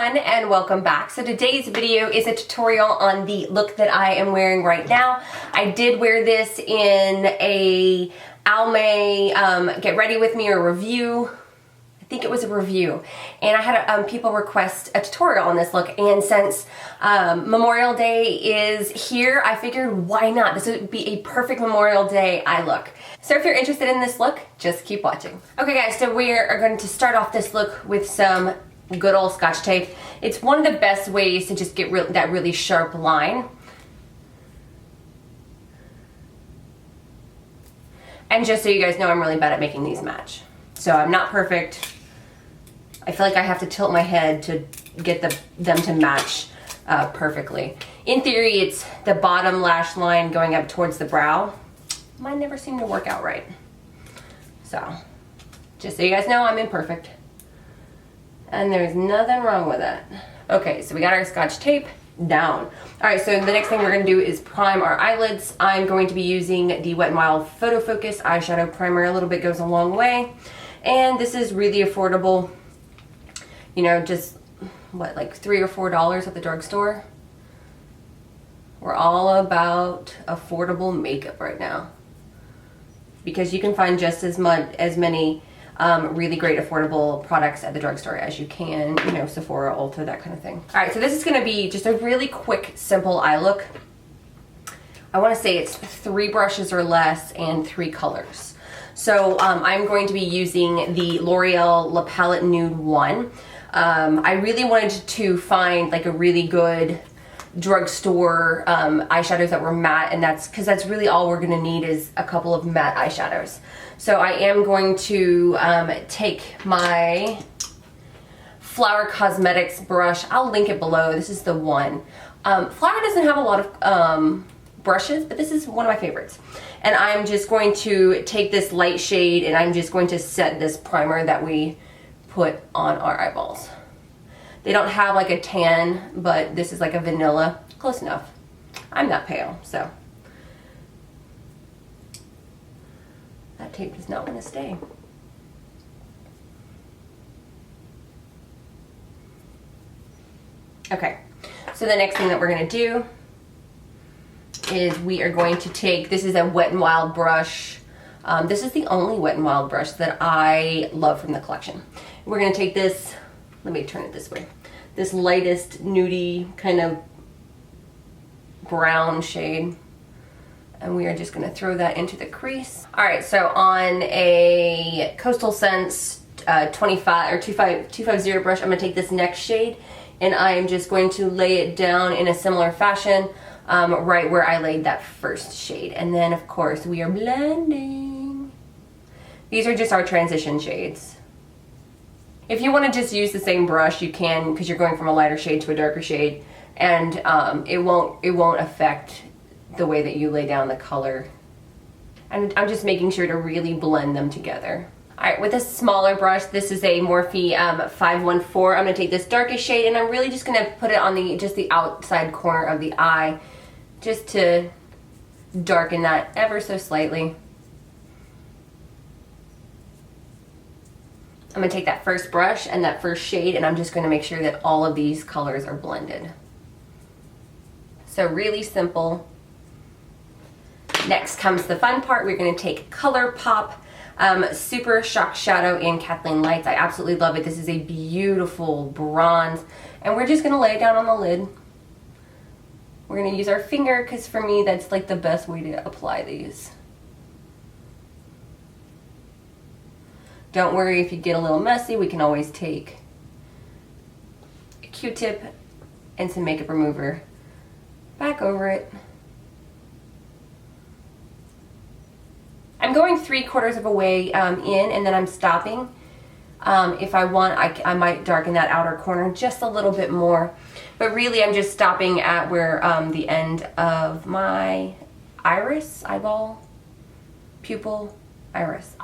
everyone and welcome back. So today's video is a tutorial on the look that I am wearing right now. I did wear this in a Almay Get Ready With Me or review. I think it was a review. And I had people request a tutorial on this look, and since Memorial Day is here, I figured why not? This would be a perfect Memorial Day eye look. So if you're interested in this look, just keep watching. Okay guys, so we are going to start off this look with some good old Scotch tape. It's one of the best ways to just get that really sharp line. And just so you guys know, I'm really bad at making these match. So I'm not perfect. I feel like I have to tilt my head to get them to match perfectly. In theory, it's the bottom lash line going up towards the brow. Mine never seem to work out right. So, just so you guys know, I'm imperfect. And there's nothing wrong with that. Okay, so we got our Scotch tape down. All right, so the next thing we're gonna do is prime our eyelids. I'm going to be using the Wet n Wild Photofocus eyeshadow primer. A little bit goes a long way. And this is really affordable. You know, just, what, like $3 or $4 at the drugstore? We're all about affordable makeup right now, because you can find just as many really great affordable products at the drugstore as you can, you know, Sephora, Ulta, that kind of thing. All right, so this is gonna be just a really quick, simple eye look. I wanna say it's 3 brushes or less and 3 colors. So I'm going to be using the L'Oreal La Palette Nude 1. I really wanted to find like a really good drugstore eyeshadows that were matte, and that's because that's really all we're gonna need is a couple of matte eyeshadows. So I am going to take my Flower Cosmetics brush. I'll link it below. This is the one. Flower doesn't have a lot of brushes, but this is one of my favorites. And I'm just going to take this light shade and I'm just going to set this primer that we put on our eyeballs. They don't have like a tan, but this is like a vanilla. Close enough. I'm not pale, so. That tape does not want to stay. Okay, so the next thing that we're going to do is we are going to take, this is a Wet n Wild brush. This is the only Wet n Wild brush that I love from the collection. We're going to take this, let me turn it this way, this lightest nudie kind of brown shade. And we are just going to throw that into the crease. All right, so on a Coastal Scents 25 or 250 brush, I'm going to take this next shade and I'm just going to lay it down in a similar fashion right where I laid that first shade. And then, of course, we are blending. These are just our transition shades. If you want to just use the same brush, you can, because you're going from a lighter shade to a darker shade, and it won't affect the way that you lay down the color. And I'm just making sure to really blend them together. All right, with a smaller brush, this is a Morphe 514. I'm gonna take this darkest shade and I'm really just gonna put it on just the outside corner of the eye, just to darken that ever so slightly. I'm gonna take that first brush and that first shade and I'm just gonna make sure that all of these colors are blended. So really simple. Next comes the fun part. We're going to take ColourPop Super Shock Shadow in KathleenLights. I absolutely love it. This is a beautiful bronze. And we're just going to lay it down on the lid. We're going to use our finger because for me that's like the best way to apply these. Don't worry if you get a little messy. We can always take a Q-tip and some makeup remover back over it. I'm going 3/4 of a way in, and then I'm stopping. If I want, I might darken that outer corner just a little bit more. But really, I'm just stopping at where the end of my iris, eyeball, pupil, iris,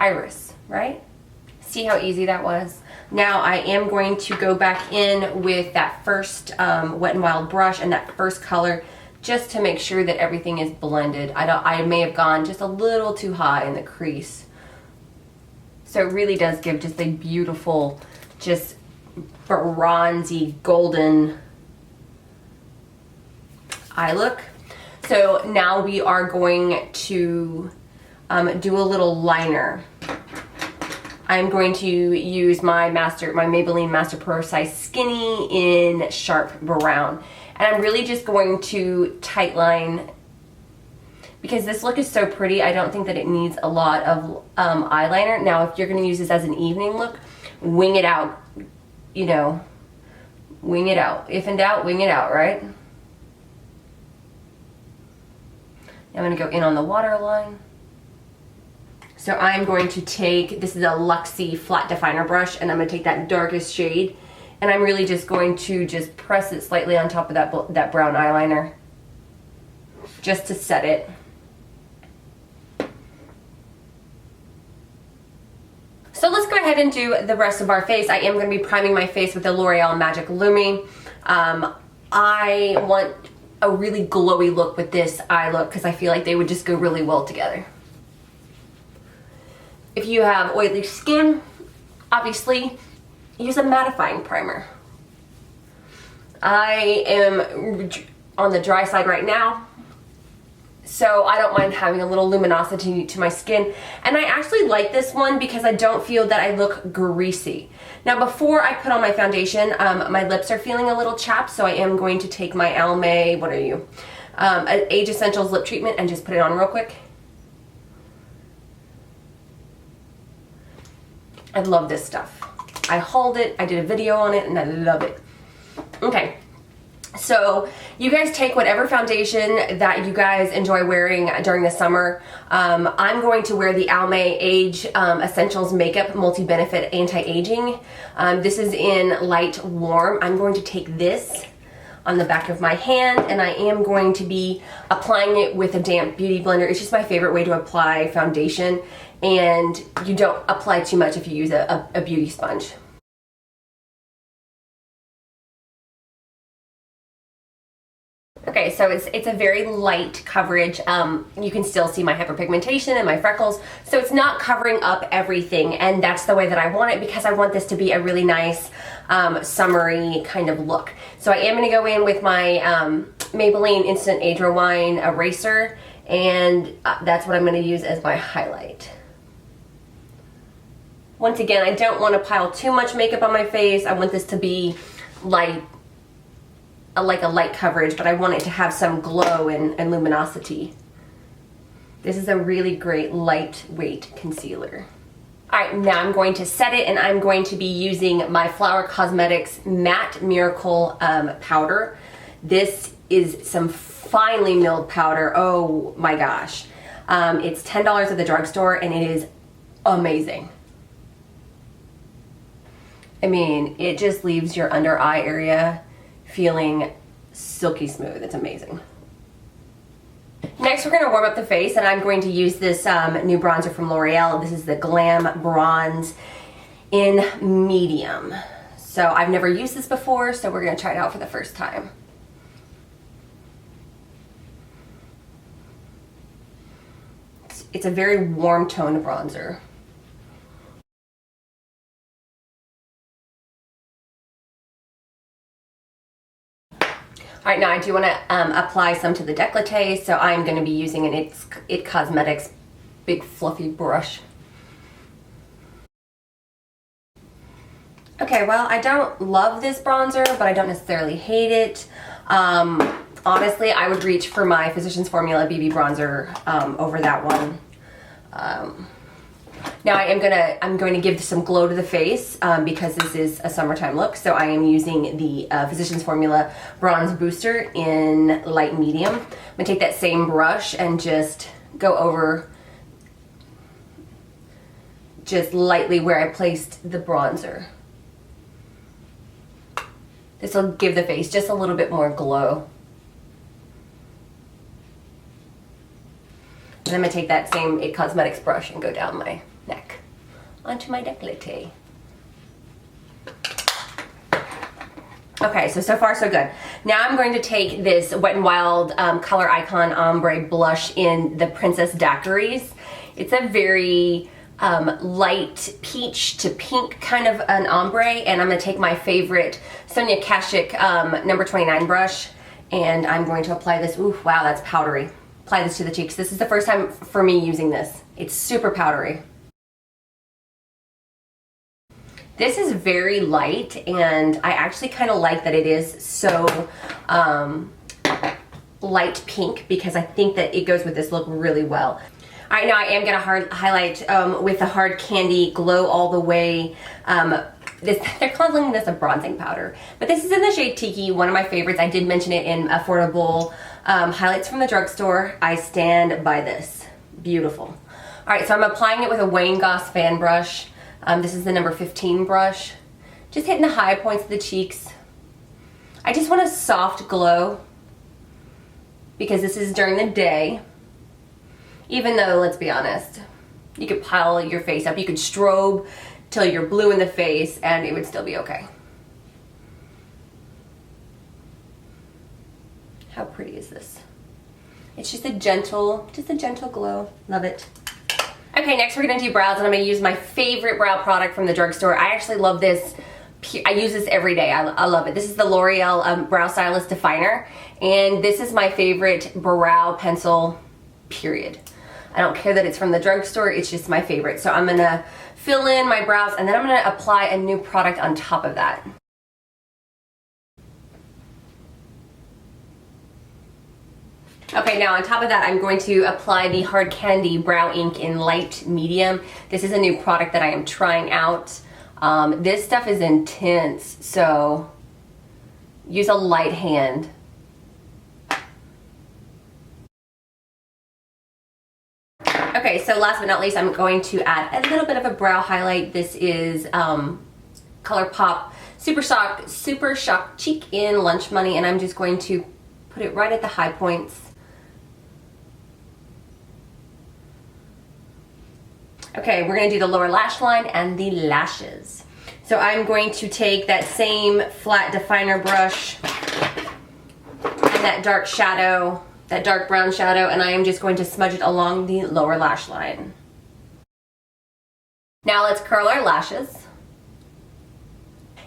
right? See how easy that was? Now I am going to go back in with that first Wet n Wild brush and that first color, just to make sure that everything is blended. I may have gone just a little too high in the crease. So it really does give just a beautiful, just bronzy golden eye look. So now we are going to do a little liner. I'm going to use my Maybelline MasterPrecise Skinny in Sharp Brown. And I'm really just going to tightline, because this look is so pretty, I don't think that it needs a lot of eyeliner. Now, if you're going to use this as an evening look, wing it out, you know, wing it out. If in doubt, wing it out, right? I'm going to go in on the waterline. So I'm going to take, this is a Luxie flat definer brush, and I'm going to take that darkest shade, and I'm really just going to just press it slightly on top of that brown eyeliner, just to set it. So let's go ahead and do the rest of our face. I am going to be priming my face with the L'Oreal Magic Lumi. I want a really glowy look with this eye look because I feel like they would just go really well together. If you have oily skin, obviously use a mattifying primer. I am on the dry side right now, so I don't mind having a little luminosity to my skin. And I actually like this one because I don't feel that I look greasy. Now, before I put on my foundation, my lips are feeling a little chapped, so I am going to take my Almay, what are you? Age Essentials lip treatment and just put it on real quick. I love this stuff. I hauled it, I did a video on it, and I love it. Okay, so you guys take whatever foundation that you guys enjoy wearing during the summer. I'm going to wear the Almay Age Essentials Makeup Multi-Benefit Anti-Aging. This is in light warm. I'm going to take this on the back of my hand, and I am going to be applying it with a damp beauty blender. It's just my favorite way to apply foundation, and you don't apply too much if you use a beauty sponge. Okay, so it's a very light coverage. You can still see my hyperpigmentation and my freckles, so it's not covering up everything, and that's the way that I want it because I want this to be a really nice summery kind of look. So I am going to go in with my Maybelline Instant Age Rewind Eraser, and that's what I'm going to use as my highlight. Once again, I don't want to pile too much makeup on my face. I want this to be light, like a light coverage, but I want it to have some glow and luminosity. This is a really great lightweight concealer. Alright, now I'm going to set it, and I'm going to be using my Flower Cosmetics Matte Miracle powder. This is some finely milled powder. Oh my gosh. It's $10 at the drugstore, and it is amazing. I mean, it just leaves your under eye area feeling silky smooth. It's amazing. Next, we're going to warm up the face, and I'm going to use this new bronzer from L'Oreal. This is the Glam Bronze in Medium. So I've never used this before, so we're going to try it out for the first time. It's a very warm toned bronzer. All right, now I do want to apply some to the décolleté, so I'm going to be using an It Cosmetics big fluffy brush. Okay, well, I don't love this bronzer, but I don't necessarily hate it. Honestly, I would reach for my Physicians Formula BB bronzer over that one. Now I'm going to give some glow to the face because this is a summertime look. So I am using the Physicians Formula Bronze Booster in light medium. I'm going to take that same brush and just go over just lightly where I placed the bronzer. This will give the face just a little bit more glow. And I'm going to take that same It Cosmetics brush and go down my neck onto my décolleté. Okay, so far so good. Now I'm going to take this Wet n Wild ColorIcon Ombre blush in the Princess Daiquiris. It's a very light peach to pink kind of an ombre, and I'm going to take my favorite Sonia Kashuk number 29 brush, and I'm going to apply this. Ooh, wow, that's powdery. Apply this to the cheeks. This is the first time for me using this. It's super powdery. This is very light, and I actually kind of like that it is so light pink, because I think that it goes with this look really well. All right, now I am going to highlight with the Hard Candy Glow All the Way. They're calling this a bronzing powder, but this is in the shade Tiki, one of my favorites. I did mention it in affordable highlights from the drugstore. I stand by this. Beautiful. All right, so I'm applying it with a Wayne Goss fan brush. This is the number 15 brush. Just hitting the high points of the cheeks. I just want a soft glow, because this is during the day. Even though, let's be honest, you could pile your face up. You could strobe till you're blue in the face and it would still be okay. How pretty is this? It's just a gentle glow. Love it. Okay, next we're gonna do brows, and I'm gonna use my favorite brow product from the drugstore. I actually love this. I use this every day. I love it. This is the L'Oreal Brow Stylist Definer, and this is my favorite brow pencil, period. I don't care that it's from the drugstore, it's just my favorite. So I'm gonna fill in my brows, and then I'm gonna apply a new product on top of that. Okay, now on top of that, I'm going to apply the Hard Candy Brow Ink in light medium. This is a new product that I am trying out. This stuff is intense, so use a light hand. Okay, so last but not least, I'm going to add a little bit of a brow highlight. This is ColourPop Super Shock Cheek in Lunch Money, and I'm just going to put it right at the high points. Okay, we're gonna do the lower lash line and the lashes. So I'm going to take that same flat definer brush and that dark shadow, that dark brown shadow, and I am just going to smudge it along the lower lash line. Now let's curl our lashes.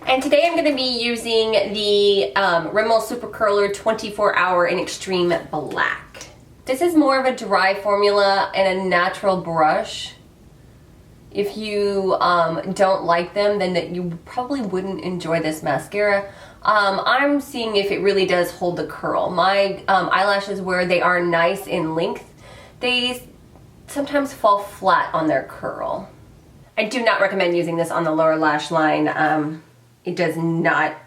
And today I'm going to be using the Rimmel Super Curler 24 Hour in Extreme Black. This is more of a dry formula and a natural brush. If you don't like them, then you probably wouldn't enjoy this mascara. I'm seeing if it really does hold the curl. My eyelashes, where they are nice in length, they sometimes fall flat on their curl. I do not recommend using this on the lower lash line. It does not,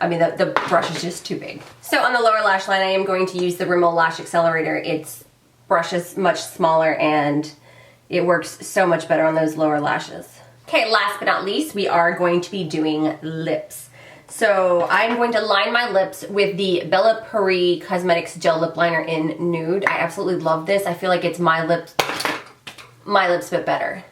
I mean, the brush is just too big. So on the lower lash line, I am going to use the Rimmel Lash Accelerator. Its brush is much smaller and it works so much better on those lower lashes. Okay, last but not least, we are going to be doing lips. So I'm going to line my lips with the BellaPierre Cosmetics Gel Lip Liner in Nude. I absolutely love this. I feel like it's my lips but better.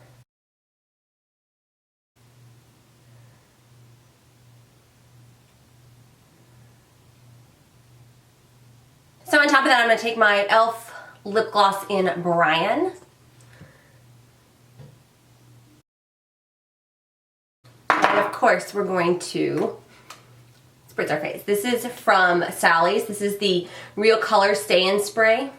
So on top of that, I'm going to take my e.l.f. lip gloss in Brian. And of course, we're going to spritz our face. This is from Sally's. This is the Real Color Stay-In Spray.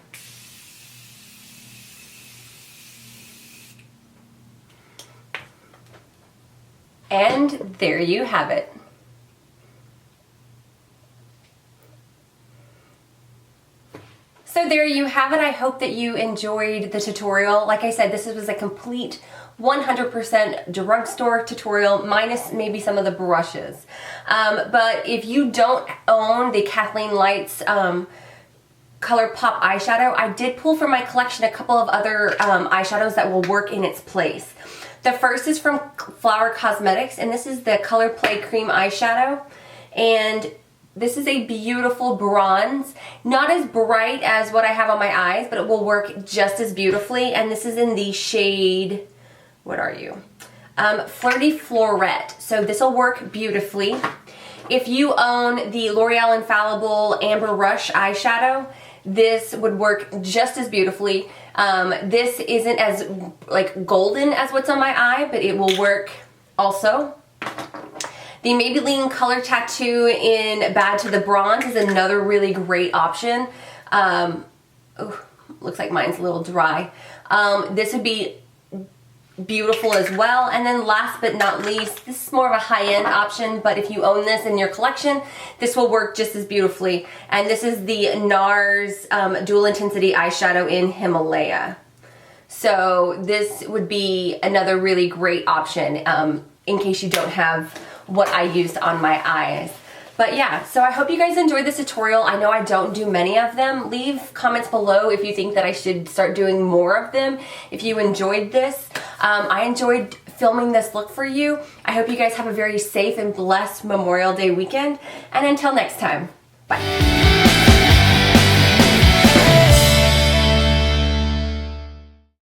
And there you have it. So there you have it. I hope that you enjoyed the tutorial. Like I said, this was a complete 100% drugstore tutorial, minus maybe some of the brushes. But if you don't own the KathleenLights ColourPop eyeshadow, I did pull from my collection a couple of other eyeshadows that will work in its place. The first is from Flower Cosmetics, and this is the Color Play Cream eyeshadow. And this is a beautiful bronze, not as bright as what I have on my eyes, but it will work just as beautifully. And this is in the shade, what are you? Flirty Florette. So this will work beautifully. If you own the L'Oreal Infallible Amber Rush eyeshadow, this would work just as beautifully. This isn't as like golden as what's on my eye, but it will work also. The Maybelline Color Tattoo in Bad to the Bronze is another really great option. Looks like mine's a little dry. This would be beautiful as well. And then last but not least, this is more of a high-end option, but if you own this in your collection, this will work just as beautifully. And this is the NARS Dual Intensity Eyeshadow in Himalaya. So this would be another really great option in case you don't have what I used on my eyes. But yeah, so I hope you guys enjoyed this tutorial. I know I don't do many of them. Leave comments below if you think that I should start doing more of them, if you enjoyed this. I enjoyed filming this look for you. I hope you guys have a very safe and blessed Memorial Day weekend. And until next time, bye.